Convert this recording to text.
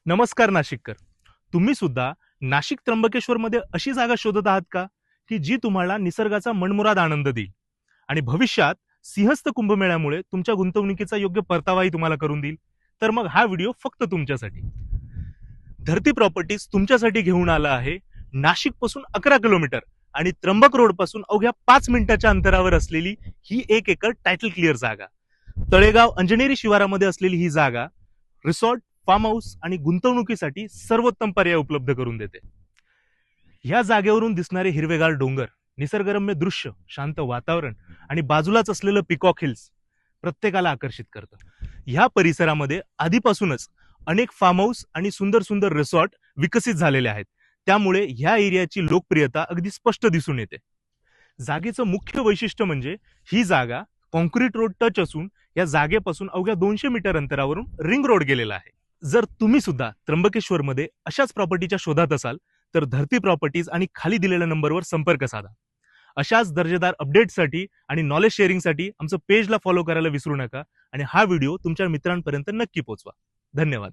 नमस्कार नाशिककर. तुम्ही सुद्धा नाशिक त्र्यंबकेश्वरमध्ये अशी जागा शोधत आहात का की जी तुम्हाला निसर्गाचा मनमुराद आनंद देईल आणि भविष्यात सिंहस्थ कुंभमेळ्यामुळे तुमच्या गुंतवणुकीचा योग्य परतावाही तुम्हाला करून देईल? तर मग हा व्हिडिओ फक्त तुमच्यासाठी. धरती प्रॉपर्टीज तुमच्यासाठी घेऊन आला आहे नाशिक पासून 11 किलोमीटर आणि त्र्यंबक रोड पासून अवघ्या 5 मिनिटाच्या अंतरावर असलेली ही 1 एकर टायटल क्लिअर जागा. तळेगाव अंजनेरी शिवारामध्ये असलेली ही जागा रिसॉर्ट, फार्म हाऊस आणि गुंतवणुकीसाठी सर्वोत्तम पर्याय उपलब्ध करून देते. या जागेवरून दिसणारे हिरवेगार डोंगर, निसर्गरम्य दृश्य, शांत वातावरण आणि बाजूलाच असलेलं पिकॉक हिल्स प्रत्येकाला आकर्षित करतं. ह्या परिसरामध्ये आधीपासूनच अनेक फार्म हाऊस आणि सुंदर सुंदर रिसॉर्ट विकसित झालेले आहेत. त्यामुळे ह्या एरियाची लोकप्रियता अगदी स्पष्ट दिसून येते. जागेचं मुख्य वैशिष्ट्य म्हणजे ही जागा कॉन्क्रीट रोड टच असून या जागेपासून अवघ्या 200 मीटर अंतरावरून रिंग रोड गेलेला आहे. जर तुम्ही सुद्धा त्र्यंबकेश्वरमध्ये अशाच प्रॉपर्टीच्या शोधात असाल तर धरती प्रॉपर्टीज आणि खाली दिलेल्या नंबरवर संपर्क साधा. अशाच दर्जेदार अपडेटसाठी आणि नॉलेज शेअरिंगसाठी आमचं पेजला फॉलो करायला विसरू नका आणि हा व्हिडिओ तुमच्या मित्रांपर्यंत नक्की पोहोचवा. धन्यवाद.